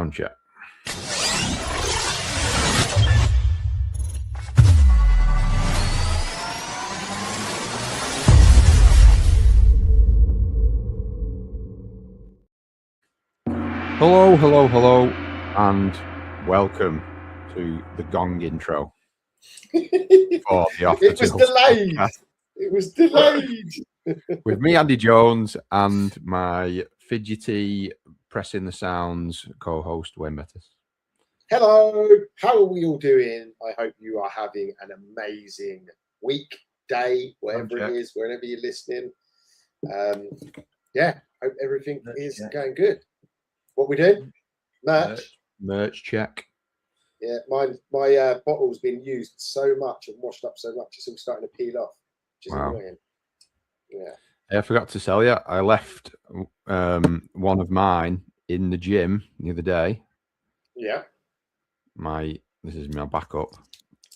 Sound check. Hello, and welcome to the gong intro. For the It was delayed. Podcast. It was delayed. With me, Andy Jones, and my fidgety, pressing the sounds co-host, Wayne Bettess. Hello. How are we all doing? I hope you are having an amazing week, day, whatever it is, wherever you're listening. Hope everything is going good. What we doing? Merch check. Yeah, my bottle's been used so much and washed up so much, it's all starting to peel off, which is annoying. Yeah. I forgot to tell you, I left one of mine in the gym the other day. Yeah. This is my backup.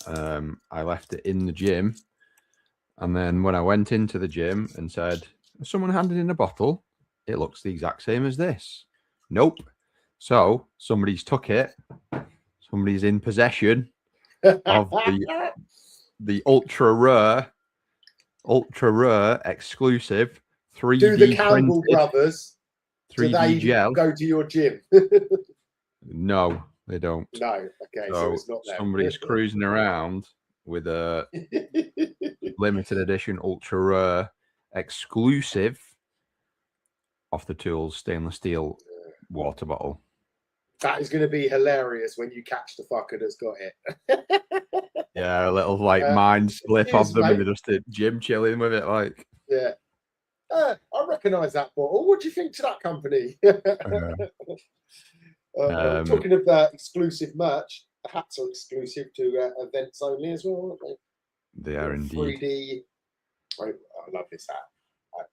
I left it in the gym, and then when I went into the gym and said, "Someone handed in a bottle, it looks the exact same as this." Nope. So somebody's took it. Somebody's in possession of the ultra rare exclusive 3D Do the Campbell brothers 3D gel go to your gym? No, they don't. No. Okay, so it's not them. Somebody's cruising around with a limited edition ultra rare exclusive Off the Tools stainless steel water bottle. That is going to be hilarious when you catch the fucker that's got it. Yeah, a little mind slip of them, and they're just at gym chilling with it. Yeah. I recognise that bottle. What do you think to that company? Talking of exclusive merch, the hats are exclusive to events only as well, aren't they? They are indeed. 3D. I love this hat.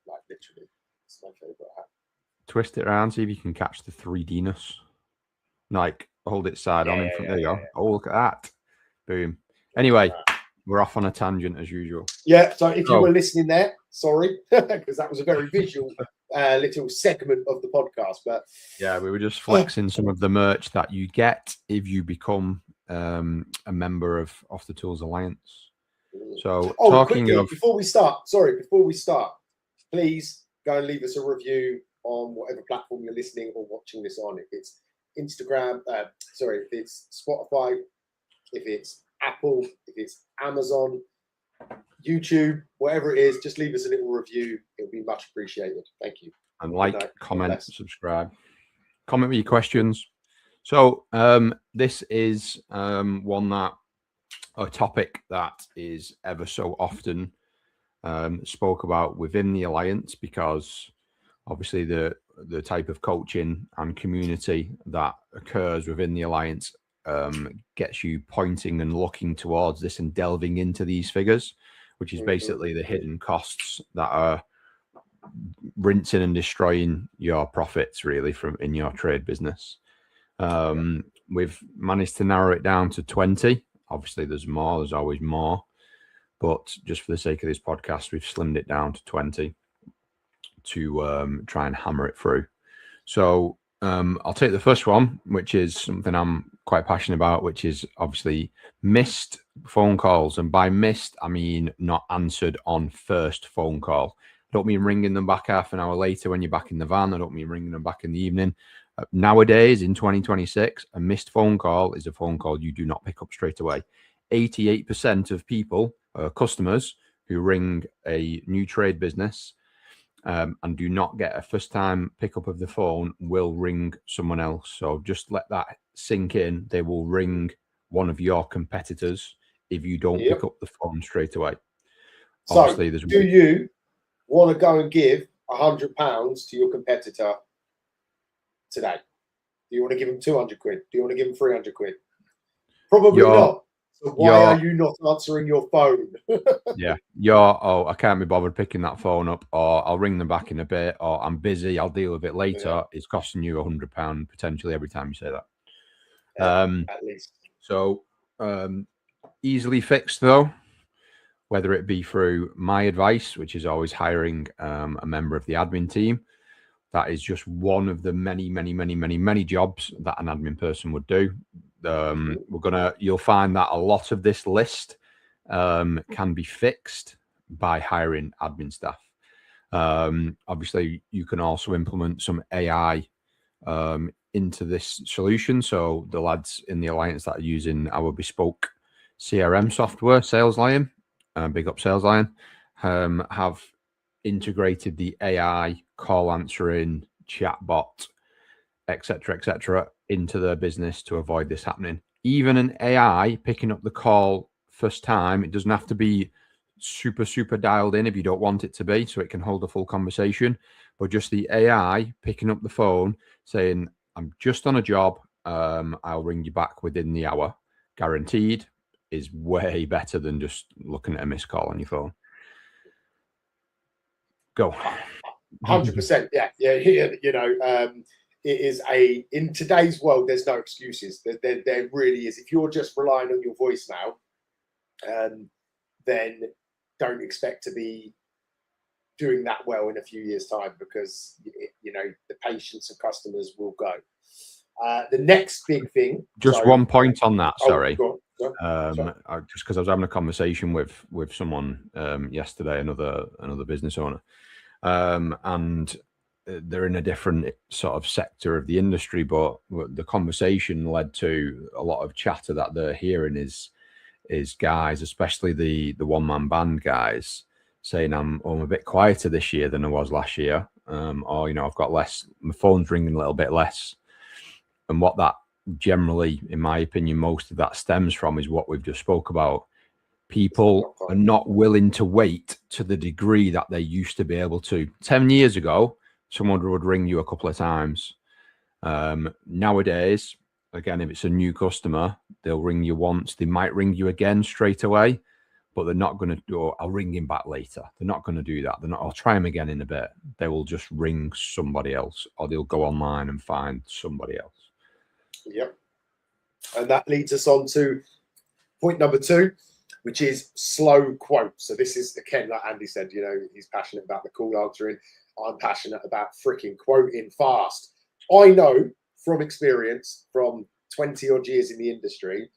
Literally, it's my favourite hat. Twist it around, see if you can catch the 3D-ness. Hold it side on in front. There you go. Oh, look at that. Boom. Anyway, we're off on a tangent as usual. Yeah, so if you were listening there, sorry, because that was a very visual little segment of the podcast. But yeah, we were just flexing some of the merch that you get if you become a member of Off the Tools Alliance. So before we start, please go and leave us a review on whatever platform you're listening or watching this on. If it's Instagram, if it's Spotify, if it's Apple, if it's Amazon, YouTube, whatever it is, just leave us a little review. It'll be much appreciated. Thank you. And comment, subscribe, comment with your questions. So this is a topic that is ever so often spoke about within the Alliance, because obviously the type of coaching and community that occurs within the Alliance gets you pointing and looking towards this and delving into these figures, which is basically the hidden costs that are rinsing and destroying your profits really in your trade business. We've managed to narrow it down to 20. Obviously there's always more, but just for the sake of this podcast, we've slimmed it down to 20 to try and hammer it through. So I'll take the first one, which is something I'm quite passionate about, which is obviously missed phone calls. And by missed, I mean not answered on first phone call. I don't mean ringing them back half an hour later when you're back in the van. I don't mean ringing them back in the evening. Nowadays, in 2026, a missed phone call is a phone call you do not pick up straight away. 88% of people, customers who ring a new trade business and do not get a first time pickup of the phone will ring someone else. So just let that sink in. They will ring one of your competitors if you don't pick up the phone straight away. So do you want to go and give £100 to your competitor today? Do you want to give him 200 quid? Do you want to give him 300 quid? Probably not. So why are you not answering your phone? Yeah. I can't be bothered picking that phone up, or I'll ring them back in a bit, or I'm busy, I'll deal with it later. Yeah. It's costing you £100 potentially every time you say that. At least. So easily fixed though, whether it be through my advice, which is always hiring a member of the admin team, That is just one of the many jobs that an admin person would do. You'll find that a lot of this list can be fixed by hiring admin staff. Obviously, you can also implement some AI into this solution. So the lads in the Alliance that are using our bespoke CRM software, Sales Lion, big up Sales Lion, have integrated the AI call answering chatbot, etc., into their business to avoid this happening. Even an AI picking up the call first time, it doesn't have to be super dialed in if you don't want it to be, so it can hold a full conversation. But just the AI picking up the phone, saying, "I'm just on a job. I'll ring you back within the hour," guaranteed, is way better than just looking at a missed call on your phone. Go. 100%. Yeah. You know, it is in today's world, there's no excuses. There really is. If you're just relying on your voicemail, then don't expect to be doing that well in a few years' time, because you know the patience of customers will go. The next big thing. Just one point on that. Sorry. Sorry. Just because I was having a conversation with someone yesterday, another business owner, and they're in a different sort of sector of the industry, but the conversation led to a lot of chatter that they're hearing is guys, especially the one-man band guys, saying I'm a bit quieter this year than I was last year, or you know, I've got less, my phone's ringing a little bit less. And what that generally, in my opinion, most of that stems from is what we've just spoke about. People are not willing to wait to the degree that they used to be able to. 10 years ago, someone would ring you a couple of times. Nowadays, again, if it's a new customer, they'll ring you once. They might ring you again straight away, but they're not going to do, I'll ring him back later. They're not going to do that. They're not, I'll try him again in a bit. They will just ring somebody else, or they'll go online and find somebody else. Yep. And that leads us on to point number 2, which is slow quotes. So this is, again, like Andy said, you know, he's passionate about the call answering. I'm passionate about freaking quoting fast. I know from experience, from 20 odd years in the industry,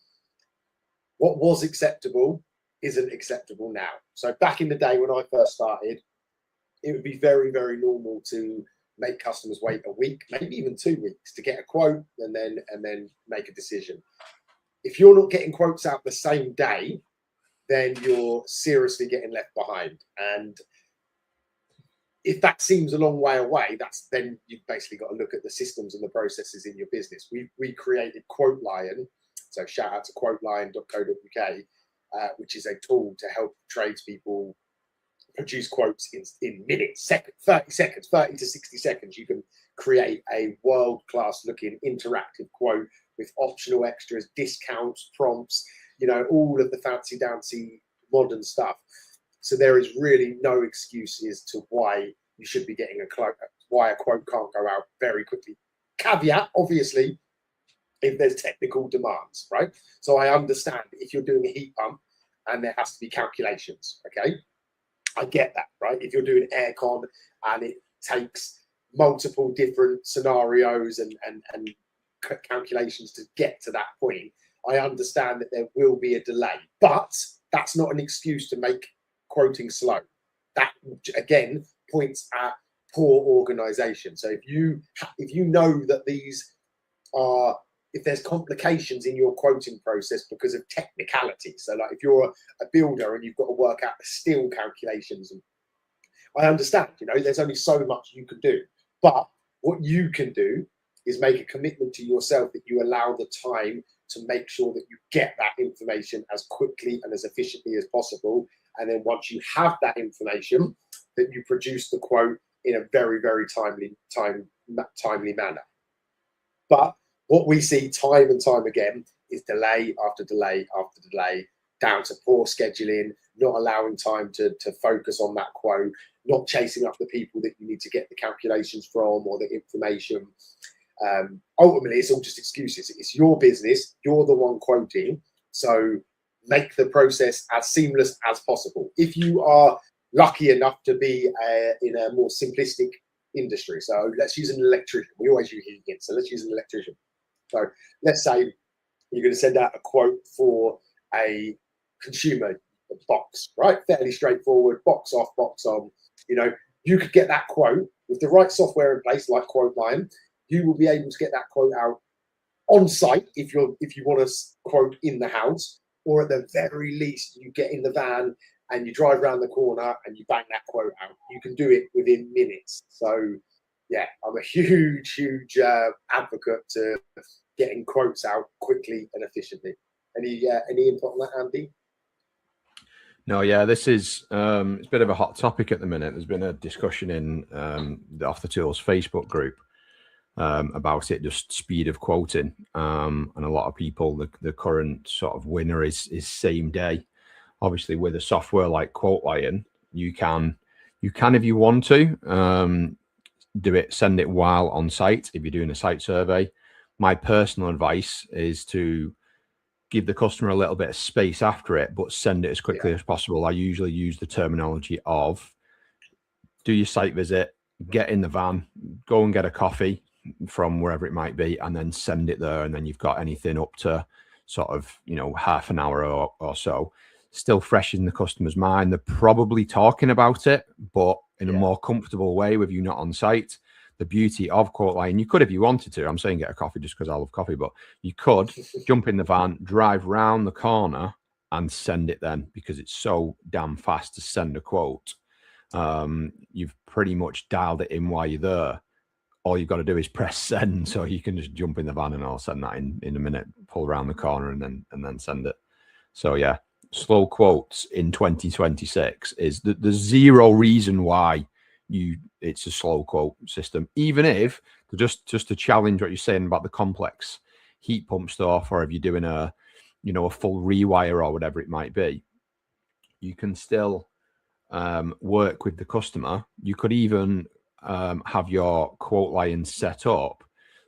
what was acceptable isn't acceptable now. So back in the day when I first started, it would be very normal to make customers wait a week, maybe even 2 weeks to get a quote and then make a decision. If you're not getting quotes out the same day, then you're seriously getting left behind. And if that seems a long way away, then you've basically got to look at the systems and the processes in your business. We created Quote Lion, so shout out to quotelion.co.uk, which is a tool to help tradespeople produce quotes in minutes, 30 seconds, 30 to 60 seconds. You can create a world-class looking interactive quote with optional extras, discounts, prompts, you know, all of the fancy dancy modern stuff. So there is really no excuses to why you should be getting a quote, why a quote can't go out very quickly. Caveat, obviously, if there's technical demands, right? So I understand if you're doing a heat pump and there has to be calculations, okay? I get that, right? If you're doing aircon and it takes multiple different scenarios and calculations to get to that point, I understand that there will be a delay, but that's not an excuse to make quoting slow. That again points at poor organization. So if you know that these are, if there's complications in your quoting process because of technicality, so like if you're a builder and you've got to work out the steel calculations, and I understand, you know, there's only so much you can do, but what you can do is make a commitment to yourself that you allow the time to make sure that you get that information as quickly and as efficiently as possible. And then once you have that information, that you produce the quote in a very timely manner. But what we see time and time again is delay after delay after delay, down to poor scheduling, not allowing time to focus on that quote, not chasing up the people that you need to get the calculations from or the information. Ultimately, it's all just excuses. It's your business. You're the one quoting. So make the process as seamless as possible. If you are lucky enough to be in a more simplistic industry. So let's use an electrician. We always use heating, so let's use an electrician. So let's say you're going to send out a quote for a consumer box, right? Fairly straightforward, box off, box on. You know, you could get that quote with the right software in place, like QuoteLion. You will be able to get that quote out on site if you want to quote in the house, or at the very least, you get in the van and you drive around the corner and you bang that quote out. You can do it within minutes. So, yeah, I'm a huge advocate to getting quotes out quickly and efficiently. Any input on that, Andy? No, yeah, this is it's a bit of a hot topic at the minute. There's been a discussion in the Off the Tools Facebook group about it, just speed of quoting, and a lot of people, the current sort of winner is same day. Obviously, with a software like QuoteLion, you can if you want to do it, send it while on site if you're doing a site survey. My personal advice is to give the customer a little bit of space after it, but send it as quickly as possible. I usually use the terminology of do your site visit, get in the van, go and get a coffee from wherever it might be, and then send it there. And then you've got anything up to sort of, half an hour or so, still fresh in the customer's mind. They're probably talking about it, but in a more comfortable way with you not on site. The beauty of QuoteLion, you could, if you wanted to, I'm saying get a coffee just because I love coffee, but you could jump in the van, drive round the corner and send it then, because it's so damn fast to send a quote. You've pretty much dialed it in while you're there. All you've got to do is press send, so you can just jump in the van and I'll send that in a minute, pull around the corner and then send it. So yeah, slow quotes in 2026 is there's zero reason why it's a slow quote system, even if just to challenge what you're saying about the complex heat pump stuff, or if you're doing a full rewire or whatever it might be, you can still work with the customer. You could even have your QuoteLion set up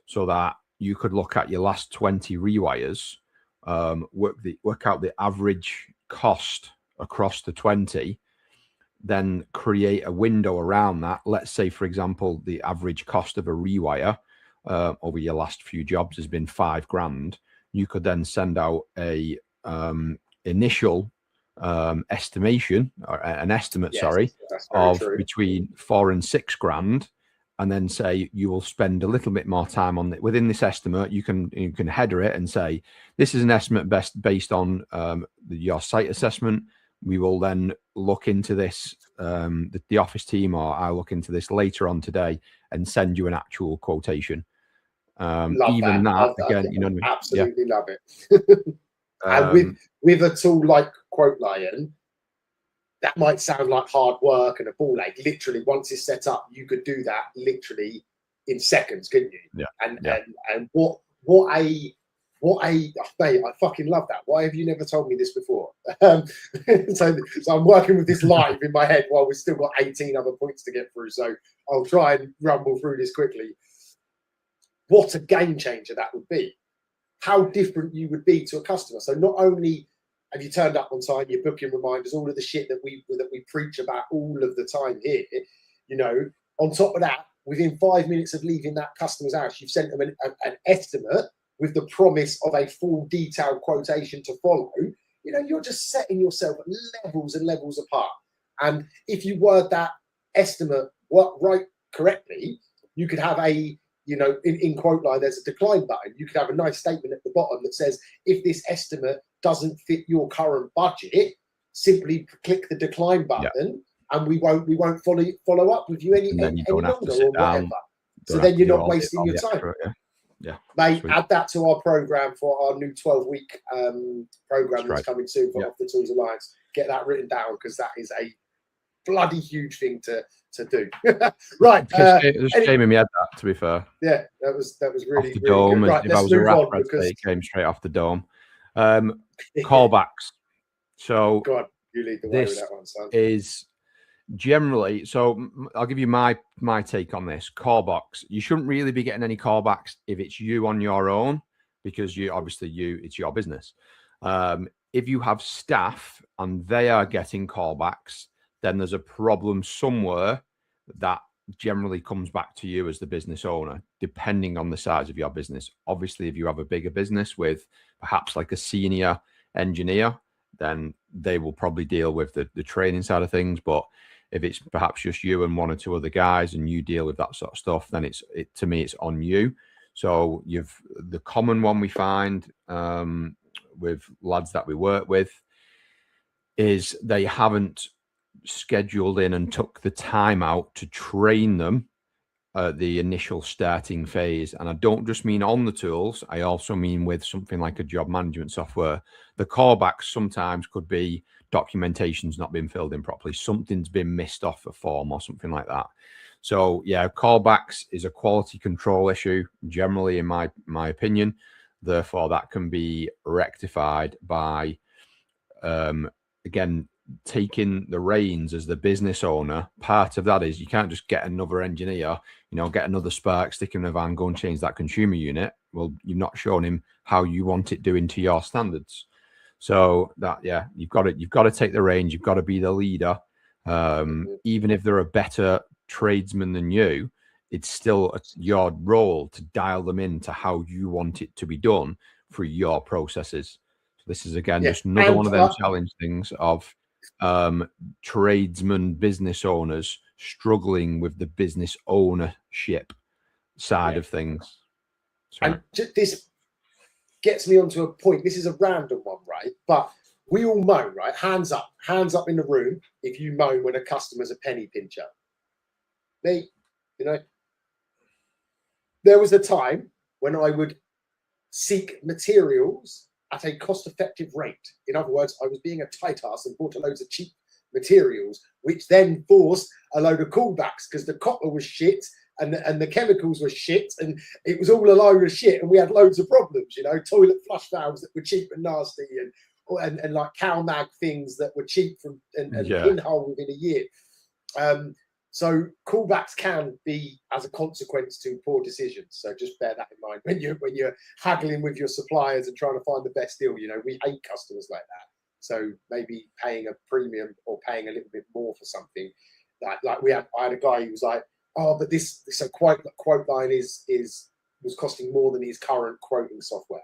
so that you could look at your last 20 rewires, work out the average cost across the 20, then create a window around that. Let's say, for example, the average cost of a rewire over your last few jobs has been $5,000. You could then send out a initial estimation, or an estimate, of between $4,000 and $6,000, and then say you will spend a little bit more time on it within this estimate. You can header it and say this is an estimate based on your site assessment. We will then look into this, the office team, or I'll look into this later on today and send you an actual quotation. Even that again, absolutely love it. And with a tool like QuoteLion, that might sound like hard work and a ball ache. Literally, once it's set up, you could do that literally in seconds, couldn't you? Yeah. And mate, I fucking love that. Why have you never told me this before? So I'm working with this live in my head while we've still got 18 other points to get through. So I'll try and rumble through this quickly. What a game changer that would be. How different you would be to a customer. So not only have you turned up on time, your booking reminders, all of the shit that we preach about all of the time here, on top of that, within 5 minutes of leaving that customer's house, you've sent them an estimate with the promise of a full detailed quotation to follow. You're just setting yourself levels and levels apart. And if you word that estimate right correctly, you could have in QuoteLion, there's a decline button. You could have a nice statement at the bottom that says, if this estimate doesn't fit your current budget, simply click the decline button, and we won't follow up with you any longer or whatever. So then you're not wasting your time. Yeah, mate, add that to our program for our new 12-week program that's coming soon for Off the Tools Alliance. Get that written down, because that is a bloody huge thing to do. Right, it's a shame in me had that, to be fair. Yeah, that was really, off the really dome. good. Right, if I was a rapper, it came straight off the dome. Callbacks. So go on, you lead the way with that one, son. Is generally, so I'll give you my take on this. Callbacks, you shouldn't really be getting any callbacks if it's you on your own, because it's your business. If you have staff and they are getting callbacks, then there's a problem somewhere that generally comes back to you as the business owner, depending on the size of your business. Obviously, if you have a bigger business with perhaps like a senior engineer, then they will probably deal with the training side of things. But if it's perhaps just you and one or two other guys and you deal with that sort of stuff, then to me, it's on you. So the common one we find with lads that we work with is they haven't scheduled in and took the time out to train them at the initial starting phase. And I don't just mean on the tools, I also mean with something like a job management software. The callbacks sometimes could be documentation's not been filled in properly, something's been missed off a form or something like that. So yeah, callbacks is a quality control issue generally, in my opinion. Therefore, that can be rectified by again, taking the reins as the business owner. Part of that is you can't just get another engineer, get another spark, stick him in a van, go and change that consumer unit. Well, you've not shown him how you want it doing to your standards. So that, yeah, you've got to take the reins. You've got to be the leader. Even if they're a better tradesman than you, it's still your role to dial them into how you want it to be done for your processes. So this is again just another one of them challenge things of tradesmen, business owners struggling with the business ownership side of things. Sorry. And this gets me onto a point. This is a random one, right? But we all moan, right? Hands up in the room if you moan when a customer's a penny pincher. There was a time when I would seek materials at a cost-effective rate. In other words, I was being a tight ass and bought loads of cheap materials, which then forced a load of callbacks because the copper was shit and the chemicals were shit and it was all a load of shit and we had loads of problems, toilet flush valves that were cheap and nasty and like cow mag things that were cheap and pinhole within a year. So callbacks can be as a consequence to poor decisions. So just bear that in mind when you're haggling with your suppliers and trying to find the best deal. We hate customers like that. So maybe paying a premium or paying a little bit more for something. I had a guy who was like, "Oh, but this quote line was costing more than his current quoting software."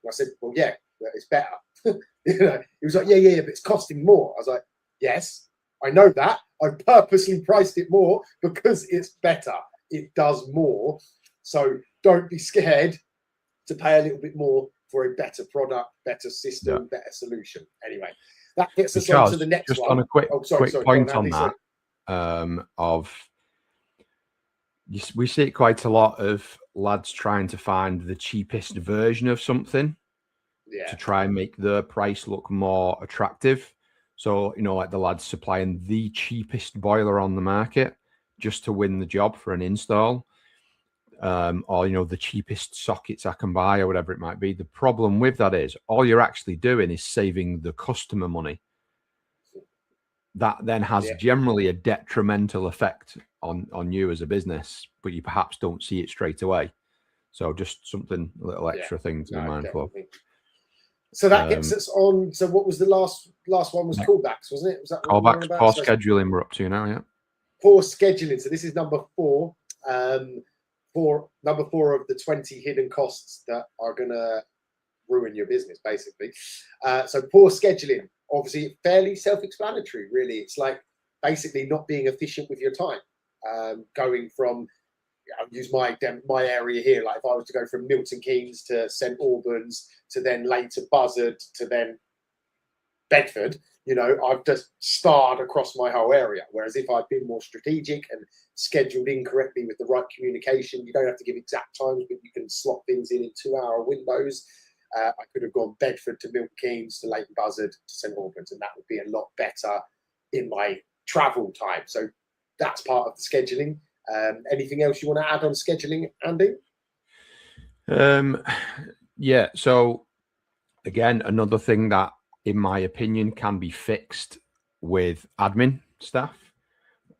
And I said, "Well, yeah, it's better." He was like, "Yeah, but it's costing more." I was like, "Yes, I know that. I purposely priced it more because it's better. It does more. So don't be scared to pay a little bit more for a better product, better system, better solution." Anyway, that gets us on to the next just one. On a quick point on that, we see it quite a lot of lads trying to find the cheapest version of something to try and make the price look more attractive. So, like the lads supplying the cheapest boiler on the market just to win the job for an install, or, the cheapest sockets I can buy or whatever it might be. The problem with that is all you're actually doing is saving the customer money. That then has generally a detrimental effect on you as a business, but you perhaps don't see it straight away. So just a little extra thing to be mindful of. So that gets us on. So what was the last one? Was callbacks, wasn't it? Was that callbacks? Poor scheduling. We're up to now, yeah. Poor scheduling. So this is number 4. Number 4 of the 20 hidden costs that are gonna ruin your business, basically. So poor scheduling. Obviously, fairly self-explanatory. Really, it's like basically not being efficient with your time. Going from I'll use my area here. Like if I was to go from Milton Keynes to St Albans to then later Buzzard to then Bedford, I've just starred across my whole area. Whereas if I'd been more strategic and scheduled incorrectly with the right communication, you don't have to give exact times, but you can slot things in 2-hour windows. I could have gone Bedford to Milton Keynes to Leighton Buzzard to St Albans, and that would be a lot better in my travel time. So that's part of the scheduling. Anything else you want to add on scheduling, Andy? Yeah. So again, another thing that, in my opinion, can be fixed with admin staff,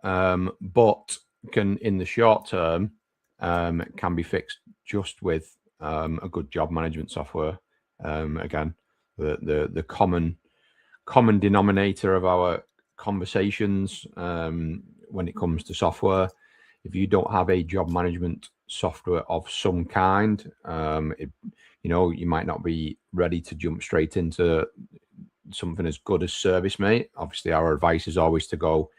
but can, in the short term, can be fixed just with a good job management software. Again, the common denominator of our conversations when it comes to software if you don't have a job management software of some kind, you might not be ready to jump straight into something as good as ServiceMate. Obviously, our advice is always to go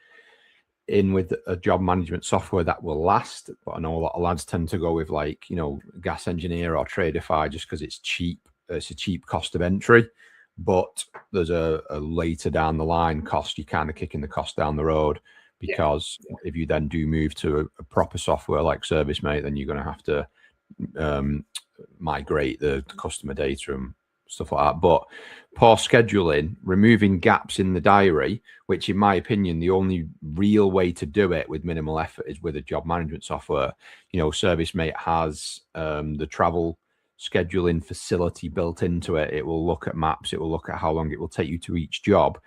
in with a job management software that will last. But I know a lot of lads tend to go with Gas Engineer or Tradeify just because it's cheap. It's a cheap cost of entry, but there's a later down the line cost. You're kind of kicking the cost down the road, because if you then do move to a proper software like ServiceMate, then you're going to have to migrate the customer data and stuff like that. But poor scheduling, removing gaps in the diary, which in my opinion, the only real way to do it with minimal effort is with a job management software. ServiceMate has the travel scheduling facility built into it. It will look at maps. It will look at how long it will take you to each job.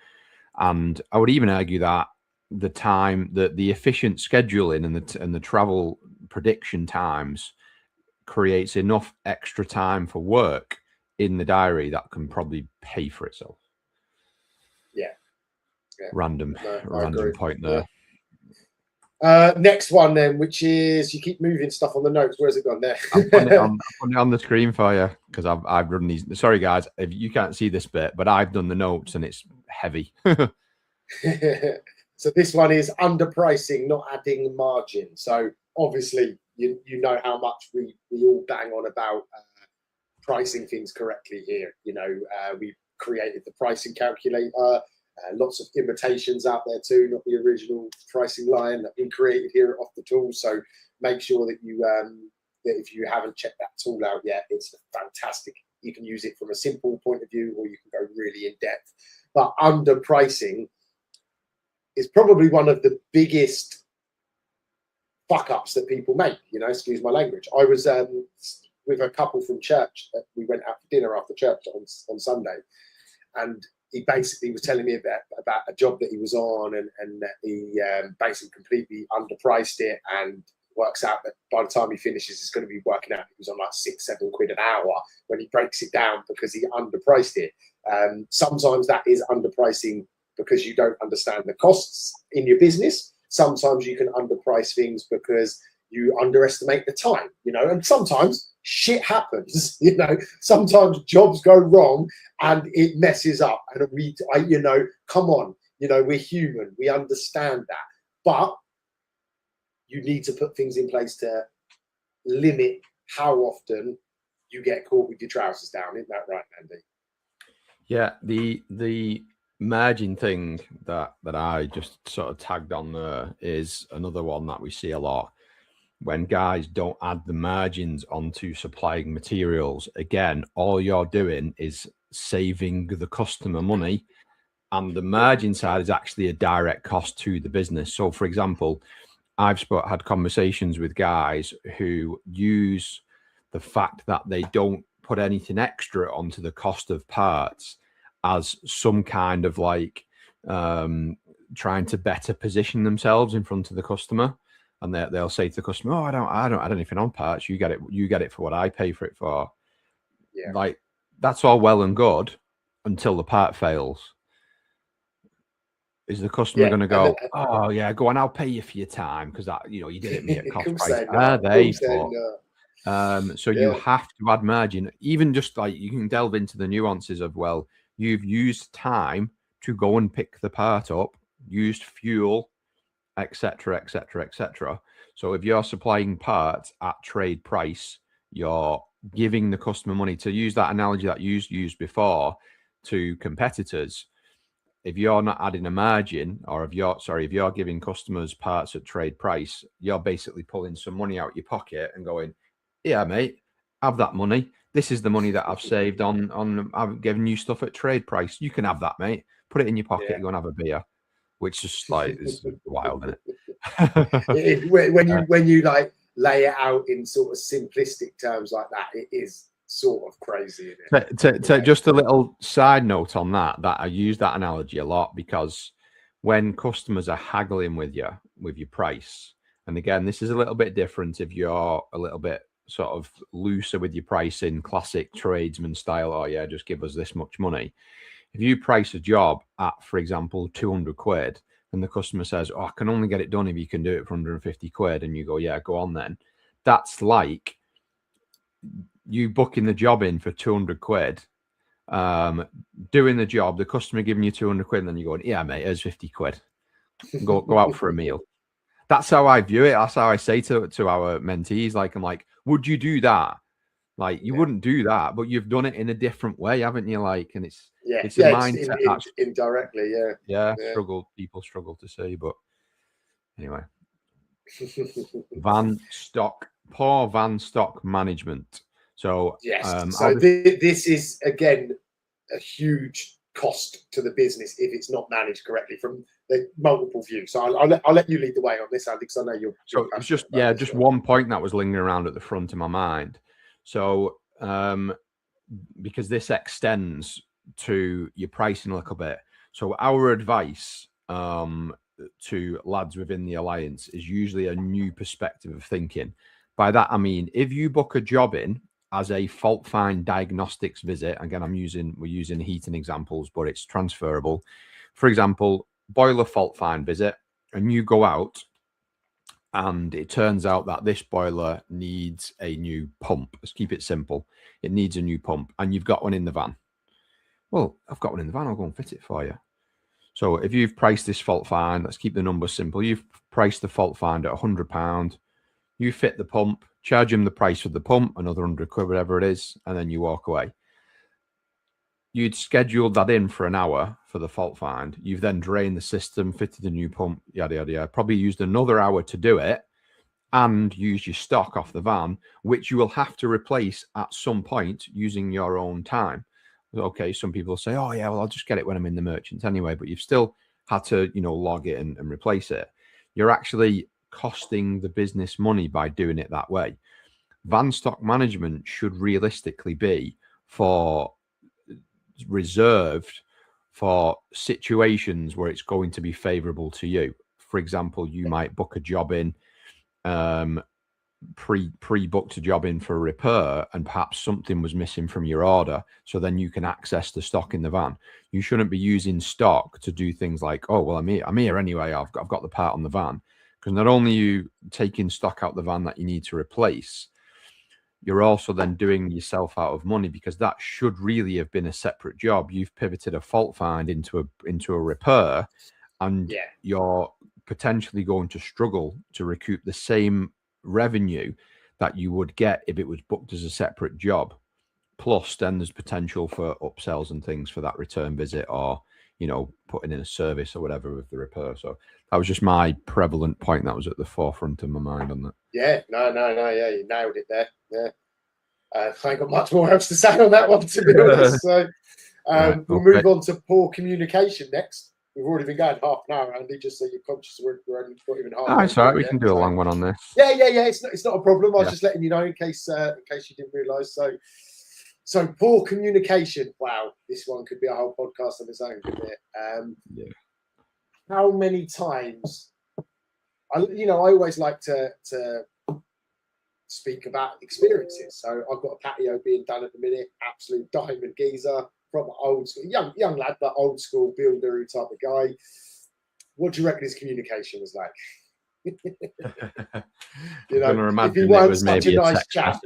And I would even argue that the time, that the efficient scheduling and the travel prediction times creates enough extra time for work in the diary that can probably pay for itself. Random point there. Next one then, which is, you keep moving stuff on the notes. Where's it gone there? I'm putting it on the screen for you because I've run these. Sorry guys, if you can't see this bit, but I've done the notes and it's heavy. So this one is underpricing, not adding margin. So obviously you know how much we all bang on about pricing things correctly here. We created the pricing calculator. Lots of imitations out there too, not the original pricing line that we created here Off the Tools. So make sure that you that if you haven't checked that tool out yet, it's fantastic. You can use it from a simple point of view, or you can go really in depth. But underpricing is probably one of the biggest fuck ups that people make. Excuse my language. I was with a couple from church. We went out for dinner after church on Sunday, and he basically was telling me about a job that he was on, and that he basically completely underpriced it, and works out that by the time he finishes, it's going to be working out he was on like £6-7 an hour when he breaks it down because he underpriced it. Sometimes that is underpricing because you don't understand the costs in your business. Sometimes you can underprice things because you underestimate the time, and sometimes shit happens, sometimes jobs go wrong and it messes up. And come on, we're human, we understand that, but you need to put things in place to limit how often you get caught with your trousers down. Isn't that right, Andy? Yeah, the merging thing that I just sort of tagged on there is another one that we see a lot. When guys don't add the margins onto supplying materials, again, all you're doing is saving the customer money, and the margin side is actually a direct cost to the business. So, for example, I've had conversations with guys who use the fact that they don't put anything extra onto the cost of parts as some kind of trying to better position themselves in front of the customer. And they'll say to the customer, "Oh, I don't add anything on parts. You get it for what I pay for it for." Yeah. That's all well and good until the part fails. Is the customer going to go, "Oh yeah, go on, I'll pay you for your time because that you did it me at cost price"? So you have to add margin. Even just you can delve into the nuances of, well, you've used time to go and pick the part up, used fuel, etc., etc., etc. So if you're supplying parts at trade price, you're giving the customer money. To use that analogy that you used before to competitors, if you're not adding a margin, or if you're giving customers parts at trade price, you're basically pulling some money out your pocket and going, "Yeah, mate, have that money. This is the money that I've saved on I've given you stuff at trade price. You can have that, mate. Put it in your pocket, go and have a beer." Which is is wild, isn't it? When you lay it out in sort of simplistic terms like that, it is sort of crazy, isn't it? Just a little side note on that I use that analogy a lot, because when customers are haggling with your price, and again, this is a little bit different if you're a little bit sort of looser with your pricing, classic tradesman style, "Oh yeah, just give us this much money." If you price a job at, for example, £200, and the customer says, "Oh, I can only get it done if you can do it for 150 quid," and you go, "Yeah, go on then." That's like you booking the job in for 200 quid, doing the job, the customer giving you 200 quid, and then you go, "Yeah, mate, here's 50 quid. Go out for a meal." That's how I view it. That's how I say to our mentees. Like, I'm like, would you do that? Like, you wouldn't do that, but you've done it in a different way, haven't you? Like, and it's a mindset that's indirectly, people struggle to see. But anyway, poor van stock management. So yes, this is again a huge cost to the business if it's not managed correctly from the multiple views. So I'll let you lead the way on this, Andy, because I know you're. So it's just one point that was lingering around at the front of my mind. So because this extends to your pricing a little bit. So our advice to lads within the alliance is usually a new perspective of thinking. By that I mean, if you book a job in as a fault find diagnostics visit, again we're using heating examples, but it's transferable. For example, boiler fault find visit, and you go out and it turns out that this boiler needs a new pump. Let's keep it simple. It needs a new pump, and you've got one in the van. Well, I've got one in the van. I'll go and fit it for you. So if you've priced this fault find, let's keep the numbers simple. You've priced the fault find at £100. You fit the pump, charge him the price for the pump, another 100 quid, whatever it is, and then you walk away. You'd scheduled that in for an hour for the fault find. You've then drained the system, fitted a new pump, yada, yada, yada. Probably used another hour to do it and use your stock off the van, which you will have to replace at some point using your own time. Okay, some people say, "Oh, yeah, well, I'll just get it when I'm in the merchant anyway," but you've still had to, log it and replace it. You're actually costing the business money by doing it that way. Van stock management should realistically be reserved for situations where it's going to be favorable to you. For example, you might book a job in, pre-booked a job in for a repair, and perhaps something was missing from your order, so then you can access the stock in the van. You shouldn't be using stock to do things like, "Oh, well, I'm here anyway, I've got the part on the van," because not only are you taking stock out the van that you need to replace, you're also then doing yourself out of money, because that should really have been a separate job. You've pivoted a fault find into a repair, and you're potentially going to struggle to recoup the same revenue that you would get if it was booked as a separate job. Plus, then there's potential for upsells and things for that return visit, or putting in a service or whatever with the repair. So that was just my prevalent point that was at the forefront of my mind on that. Yeah, no, you nailed it there. Yeah, I ain't got much more else to say on that one, to be honest. So we'll move on to poor communication next. We've already been going half an hour, Andy, just so you're conscious we're only not even half. Oh, it's all right. We can do a long one on this. Yeah. It's not a problem. I was just letting you know in case you didn't realise. So poor communication. Wow, this one could be a whole podcast on its own, couldn't it? How many times? I always like to speak about experiences. So I've got a patio being done at the minute. Absolute diamond geezer. From old school, young lad, but old school builder type of guy. What do you reckon his communication was like? If he weren't such a nice chap,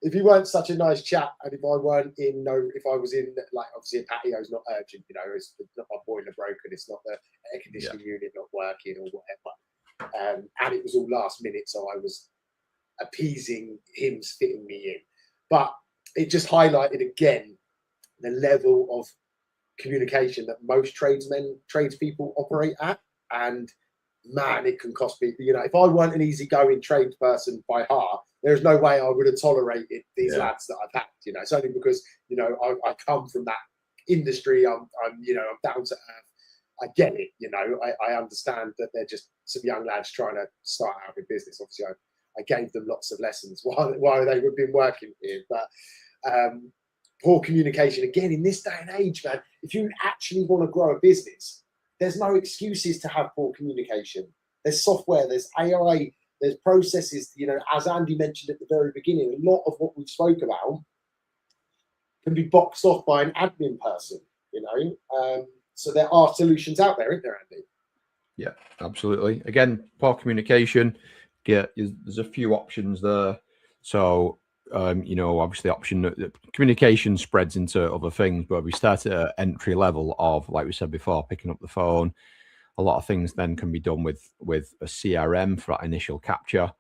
if he weren't such a nice chap, and if I was in, like, obviously a patio is not urgent, it's not my boiler broken, it's not the air conditioning unit not working or whatever, and it was all last minute, so I was appeasing him, fitting me in, but it just highlighted again the level of communication that most tradespeople operate at. And man, it can cost people. If I weren't an easygoing tradesperson by heart, there's no way I would have tolerated these lads that I've had. It's only because I come from that industry. I'm down to earth. I get it. I understand that they're just some young lads trying to start out in business. Obviously, I gave them lots of lessons while they would have been working here, but poor communication again in this day and age, man. If you actually want to grow a business, there's no excuses to have poor communication. There's software, there's AI, there's processes. As Andy mentioned at the very beginning, a lot of what we spoke about can be boxed off by an admin person. So there are solutions out there, isn't there, Andy? Yeah, absolutely. Again, poor communication. There's a few options there. So, obviously communication spreads into other things, but we start at an entry level of, like we said before, picking up the phone. A lot of things then can be done with a CRM for that initial capture.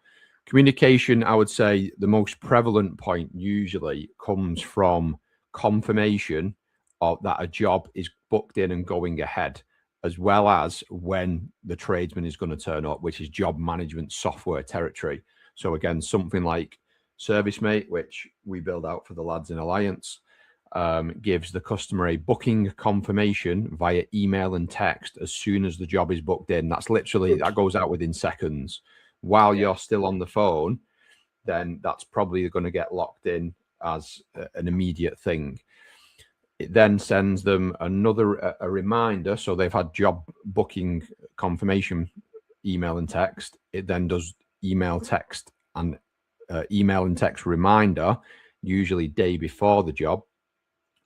Communication, I would say the most prevalent point usually comes from confirmation of that a job is booked in and going ahead, as well as when the tradesman is going to turn up, which is job management software territory. So again, something like ServiceMate, which we build out for the lads in Alliance, gives the customer a booking confirmation via email and text as soon as the job is booked in. That's literally, that goes out within seconds. While you're still on the phone, then that's probably going to get locked in as an immediate thing. It then sends them a reminder. So they've had job booking confirmation email and text. It then does email, text and reminder, usually day before the job,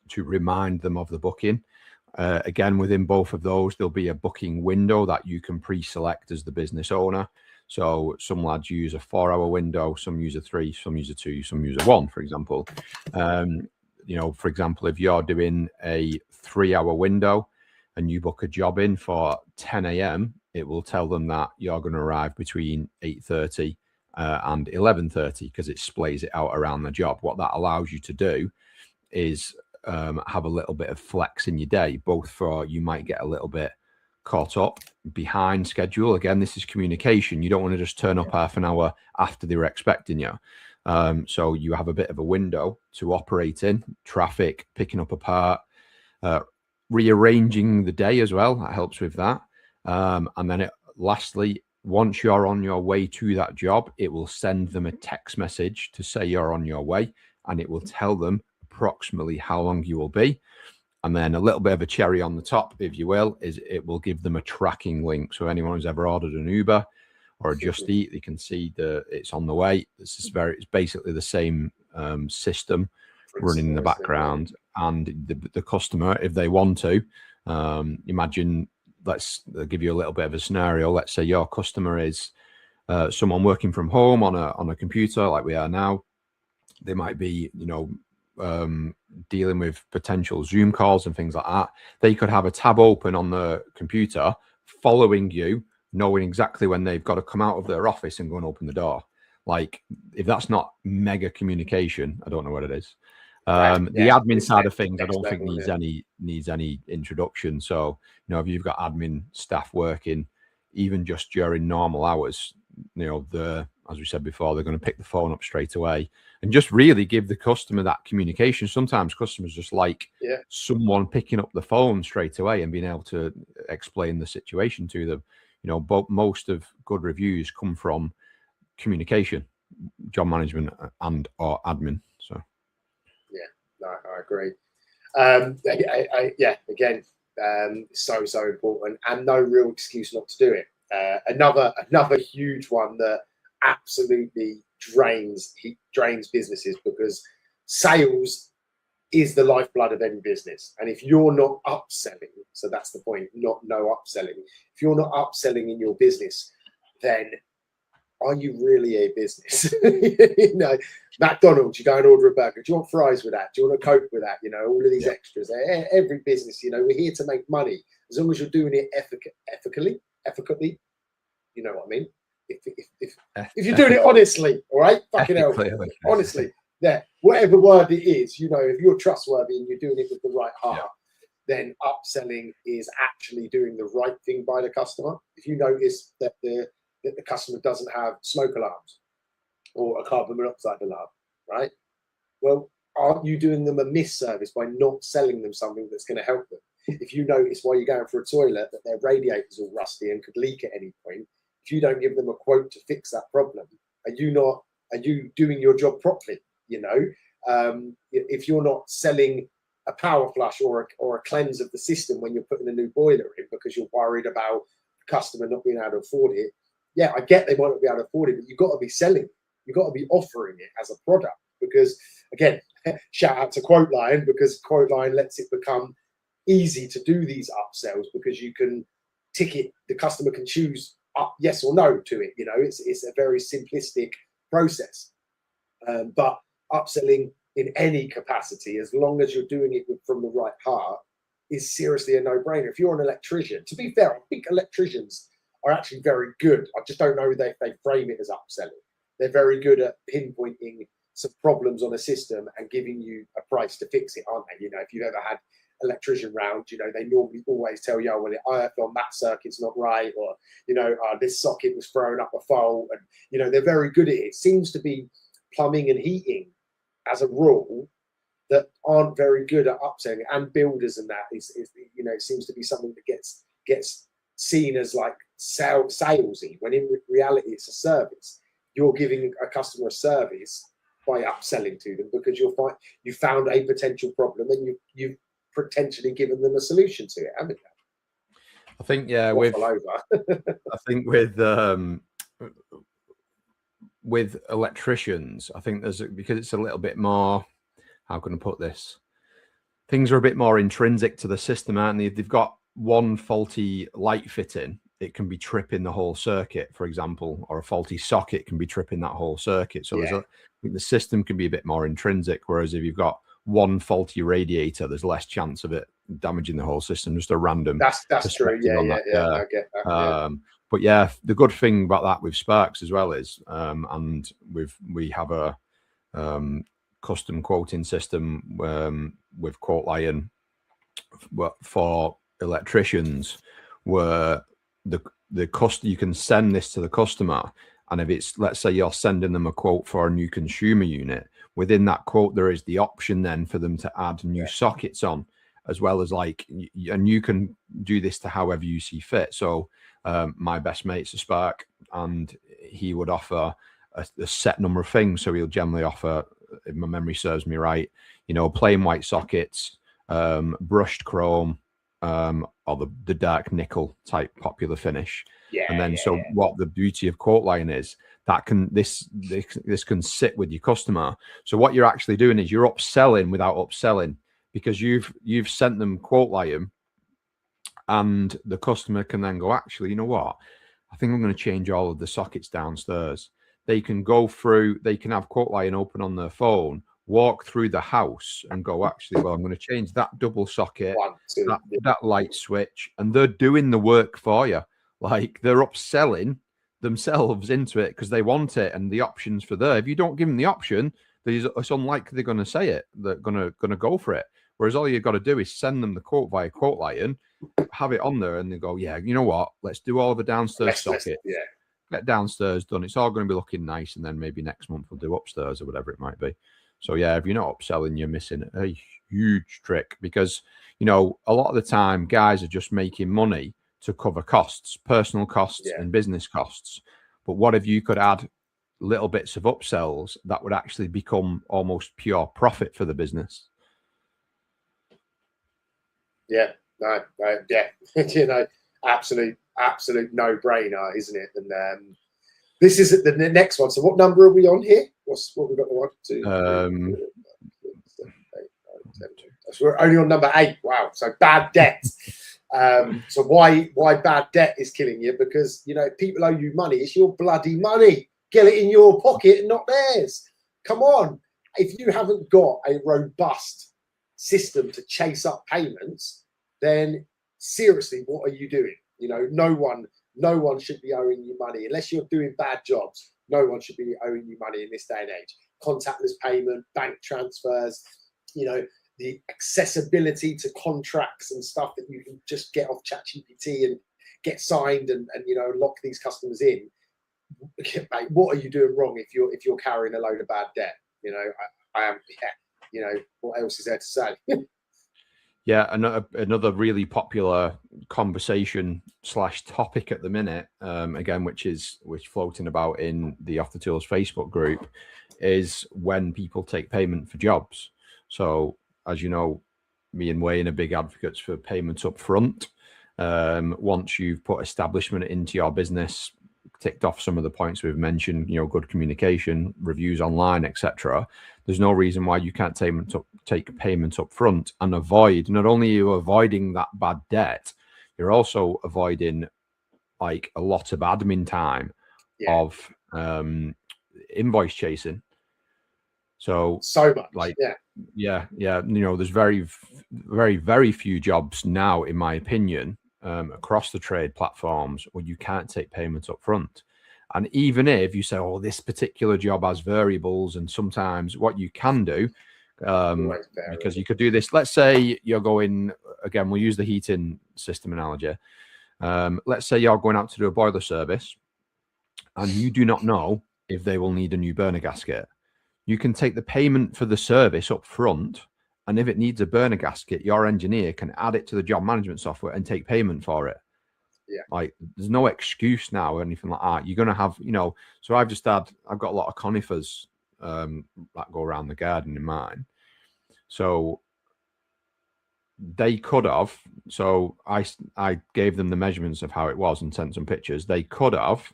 to remind them of the booking. Again, within both of those, there'll be a booking window that you can pre-select as the business owner. So some lads use a 4-hour window, some use a 3, some use a 2, some use a 1, for example. For example, if you're doing a 3-hour window and you book a job in for 10 a.m., it will tell them that you're going to arrive between 8:30 and 11:30 because it splays it out around the job. What that allows you to do is have a little bit of flex in your day, both for you might get a little bit caught up behind schedule. Again, this is communication. You don't want to just turn up half an hour after they were expecting you. So you have a bit of a window to operate in, traffic, picking up a part, rearranging the day as well. That helps with that. And then lastly, once you're on your way to that job, it will send them a text message to say you're on your way, and it will tell them approximately how long you will be. And then a little bit of a cherry on the top, if you will, is it will give them a tracking link. So anyone who's ever ordered an Uber or a Just Eat, they can see it's on the way. It's basically the same system running in the background. And the customer, if they want to, imagine, I'll give you a little bit of a scenario. Let's say your customer is someone working from home on a computer like we are now. They might be, dealing with potential Zoom calls and things like that. They could have a tab open on the computer following you, knowing exactly when they've got to come out of their office and go and open the door. Like, if that's not mega communication, I don't know what it is. The admin side of things, I don't think needs any introduction. So, if you've got admin staff working, even just during normal hours, as we said before, they're going to pick the phone up straight away and just really give the customer that communication. Sometimes customers just like someone picking up the phone straight away and being able to explain the situation to them. But most of good reviews come from communication, job management and or admin. So I agree. Again, so important, and no real excuse not to do it. Another huge one that absolutely drains businesses, because sales is the lifeblood of any business. And if you're not upselling, so that's the point, no upselling. If you're not upselling in your business, then are you really a business? McDonald's, you go and order a burger. Do you want fries with that? Do you want a Coke with that? All of these extras. Every business, we're here to make money. As long as you're doing it ethically, you know what I mean? If you're doing it honestly, all right? Fucking hell. Honestly. Yeah. Whatever word it is, if you're trustworthy and you're doing it with the right heart, then upselling is actually doing the right thing by the customer. If you notice that the customer doesn't have smoke alarms or a carbon monoxide alarm, right? Well, aren't you doing them a misservice by not selling them something that's going to help them? If you notice while you're going for a toilet that their radiator's all rusty and could leak at any point, if you don't give them a quote to fix that problem, are you doing your job properly? If you're not selling a power flush or a cleanse of the system when you're putting a new boiler in because you're worried about the customer not being able to afford it, yeah, I get they might not be able to afford it, but you've got to be selling it. You've got to be offering it as a product, because, again, shout out to Quote Line, because Quote Line lets it become easy to do these upsells because you can tick it. The customer can choose up yes or no to it. You know, it's a very simplistic process. But upselling in any capacity, as long as you're doing it from the right heart, is seriously a no-brainer. If you're an electrician, to be fair, I think electricians are actually very good. I just don't know if they frame it as upselling. They're very good at pinpointing some problems on a system and giving you a price to fix it, aren't they? You know, if you've ever had electrician round, you know, they normally always tell you, oh, well, on that circuit's not right, or, you know, this socket was throwing up a fault. And, you know, they're very good at it. It seems to be plumbing and heating as a rule that aren't very good at upselling, and builders, and that is you know, it seems to be something that gets seen as like salesy, when in reality it's a service. You're giving a customer a service by upselling to them because you found a potential problem and you've potentially given them a solution to it, haven't you? I think, yeah, I think with electricians, I think because it's a little bit more, how can I put this? Things are a bit more intrinsic to the system, aren't they? If they've got one faulty light fitting, it can be tripping the whole circuit, for example, or a faulty socket can be tripping that whole circuit. So I think the system can be a bit more intrinsic, whereas if you've got one faulty radiator, there's less chance of it damaging the whole system. Just a random. That's true. Yeah. I get that. But yeah, the good thing about that with Sparks as well is, and we have a custom quoting system with Quote Lion for electricians, where you can send this to the customer, and if it's, let's say you're sending them a quote for a new consumer unit, within that quote there is the option then for them to add new sockets on, as well as like, and you can do this to however you see fit. So my best mate's a Spark, and he would offer a set number of things. So he'll generally offer, if my memory serves me right, you know, plain white sockets, brushed chrome, or the dark nickel type popular finish. What the beauty of Quote Line is, that this can sit with your customer. So what you're actually doing is you're upselling without upselling, because you've sent them Quote Line, and the customer can then go, actually, you know what, I think I'm going to change all of the sockets downstairs. They can go through, they can have Quote Line open on their phone, walk through the house and go, actually, well, I'm going to change that double socket, that light switch, and they're doing the work for you. Like, they're upselling themselves into it because they want it, and the options for there. If you don't give them the option, it's unlikely they're going to say it. They're going to go for it. Whereas all you've got to do is send them the quote via Quote Line, have it on there, and they go, yeah, you know what? Let's do all of the downstairs socket. Get downstairs done. It's all going to be looking nice, and then maybe next month we'll do upstairs or whatever it might be. So yeah, if you're not upselling, you're missing a huge trick, because, you know, a lot of the time guys are just making money to cover costs, personal costs and business costs. But what if you could add little bits of upsells that would actually become almost pure profit for the business? Yeah, you know, absolute no-brainer, isn't it? And this is the next one. So what number are we on here? What we got? 1, 2, 3, so we're only on number 8. Wow. So bad debt. So why bad debt is killing you? Because, you know, people owe you money. It's your bloody money. Get it in your pocket and not theirs. Come on. If you haven't got a robust system to chase up payments, then seriously, what are you doing? You know, no one should be owing you money unless you're doing bad jobs. No one should be owing you money in this day and age. Contactless payment, bank transfers, you know, the accessibility to contracts and stuff that you can just get off ChatGPT and get signed and you know, lock these customers in. Mate, what are you doing wrong if you're carrying a load of bad debt? You know, I am. Yeah. You know, what else is there to say? Yeah, another really popular conversation / topic at the minute, again, which floating about in the Off the Tools Facebook group, is when people take payment for jobs. So, as you know, me and Wayne are big advocates for payments up front. Once you've put establishment into your business, ticked off some of the points we've mentioned, good communication, reviews online, etc. There's no reason why you can't take payment up front and avoid, not only are you avoiding that bad debt, you're also avoiding like a lot of admin time of invoice chasing. So much, like, there's very, very, very few jobs now, in my opinion, across the trade platforms where you can't take payments up front. And even if you say, oh, this particular job has variables, and sometimes what you can do, because you could do this, let's say you're going, again, we'll use the heating system analogy. Let's say you're going out to do a boiler service and you do not know if they will need a new burner gasket. You can take the payment for the service up front, and if it needs a burner gasket, your engineer can add it to the job management software and take payment for it. Yeah. Like, there's no excuse now or anything like that. You're going to have, so I've got a lot of conifers that go around the garden in mine. So they could have, so I gave them the measurements of how it was and sent some pictures. They could have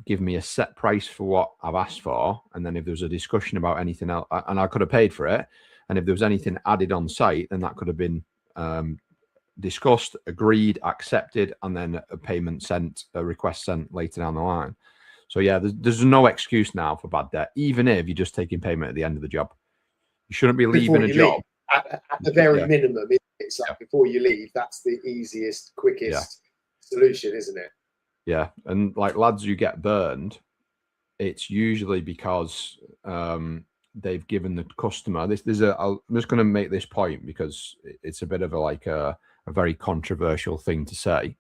give me a set price for what I've asked for, and then if there was a discussion about anything else, and I could have paid for it, and if there was anything added on site, then that could have been discussed, agreed, accepted, and then a payment sent, a request sent later down the line. So yeah, there's no excuse now for bad debt, even if you're just taking payment at the end of the job. You shouldn't be leaving a job. At the very minimum, it's like before you leave, that's the easiest, quickest solution, isn't it? Yeah, and like lads who get burned, it's usually because they've given the customer I'm just going to make this point because it's a bit of a very controversial thing to say,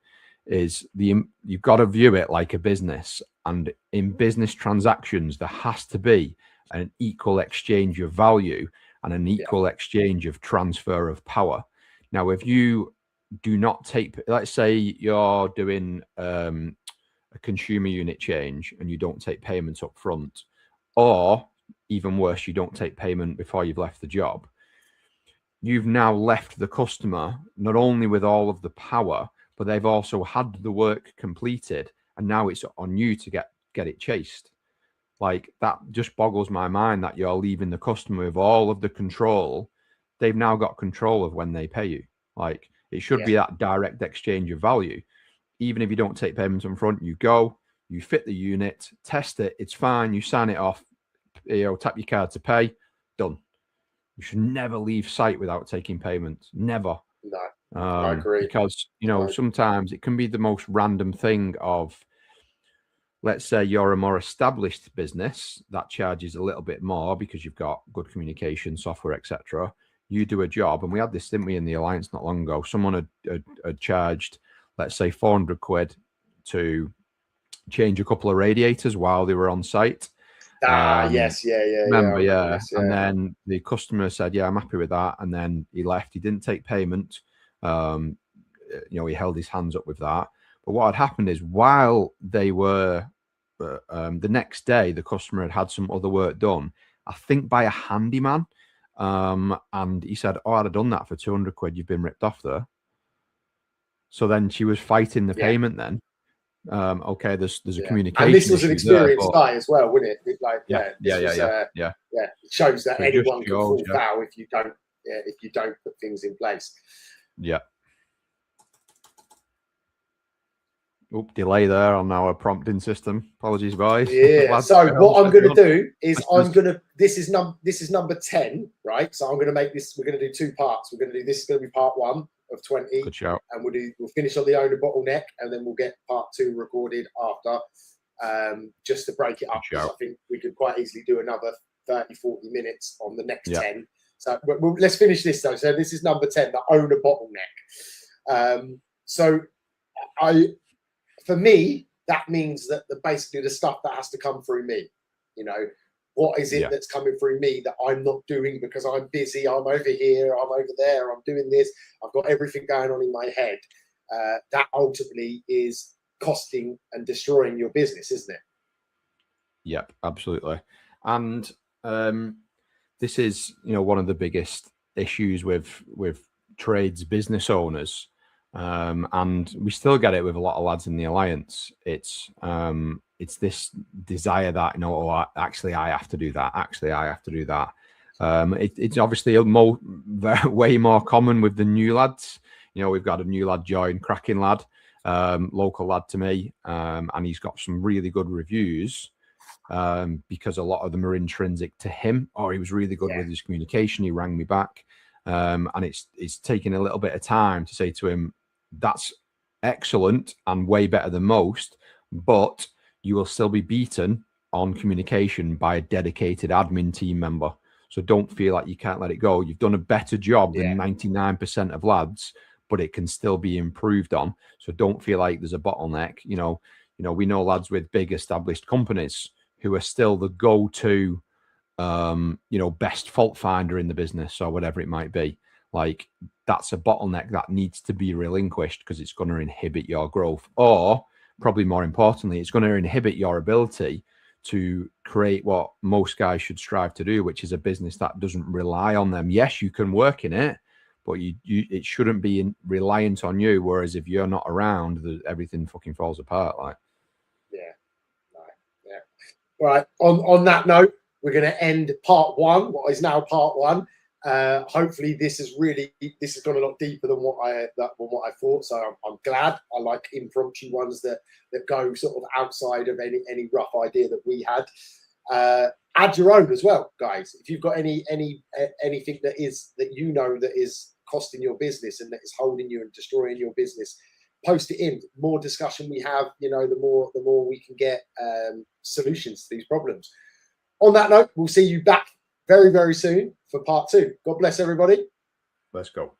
is you've got to view it like a business, and in business transactions there has to be an equal exchange of value and an equal exchange of transfer of power. Now, if you do not take, let's say you're doing a consumer unit change and you don't take payments up front, or even worse, you don't take payment before you've left the job, you've now left the customer not only with all of the power, but they've also had the work completed, and now it's on you to get it chased. Like, that just boggles my mind that you're leaving the customer with all of the control. They've now got control of when they pay you. Like, it should be that direct exchange of value. Even if you don't take payments up front, you go, you fit the unit, test it, it's fine, you sign it off, tap your card to pay, done. You should never leave site without taking payments. Never. No, I agree. Because, sometimes it can be the most random thing of, let's say you're a more established business that charges a little bit more because you've got good communication software, etc. You do a job, and we had this, didn't we, in the Alliance not long ago? Someone had charged, let's say, 400 quid to change a couple of radiators while they were on site. Yes, remember, and then the customer said, I'm happy with that, and then he left. He didn't take payment. He held his hands up with that. But what had happened is, while they were the next day, the customer had some other work done, I think by a handyman, and he said, I'd have done that for 200 quid. You've been ripped off there. So then she was fighting the payment then. Okay, there's a communication. And this was an experienced guy as well, wasn't it? It shows that anyone can fall foul if you don't put things in place. Yeah. Oop, delay there on our prompting system. Apologies, guys. Yeah. So what I'm going to do is this is number 10, right? So I'm going to make this. We're going to do two parts. This is going to be part 1 of 20. Good shout. And we'll finish on the owner bottleneck, and then we'll get part 2 recorded after, just to break it up. I think we could quite easily do another 30, 40 minutes on the next 10. So let's finish this though. So this is number 10, the owner bottleneck. For me, that means that basically the stuff that has to come through me, what is it that's coming through me that I'm not doing because I'm busy, I'm over here, I'm over there, I'm doing this, I've got everything going on in my head. That ultimately is costing and destroying your business, isn't it? Yep, absolutely. And this is, one of the biggest issues with trades business owners. And we still get it with a lot of lads in the alliance. It's this desire that, you know, oh, actually I have to do that. Actually, I have to do that. It's obviously way more common with the new lads. You know, we've got a new lad join, cracking lad, local lad to me, and he's got some really good reviews because a lot of them are intrinsic to him. Oh, he was really good with his communication. He rang me back, and it's taking a little bit of time to say to him, that's excellent and way better than most, but you will still be beaten on communication by a dedicated admin team member. So don't feel like you can't let it go. You've done a better job than 99% of lads, but it can still be improved on. So don't feel like there's a bottleneck. You know, we know lads with big established companies who are still the go-to, best fault finder in the business or whatever it might be. Like, that's a bottleneck that needs to be relinquished because it's going to inhibit your growth, or probably more importantly, it's going to inhibit your ability to create what most guys should strive to do, which is a business that doesn't rely on them. Yes, you can work in it, but it shouldn't be reliant on you. Whereas if you're not around, everything fucking falls apart. Like, All right. On that note, we're going to end part one, what is now part one. Hopefully this has gone a lot deeper than what I thought. So I'm glad. I like impromptu ones that go sort of outside of any rough idea that we had. Add your own as well, guys. If you've got anything that is costing your business and that is holding you and destroying your business, post it in. The more discussion we have, the more we can get solutions to these problems. On that note, we'll see you back very, very soon for part two. God bless everybody. Let's go.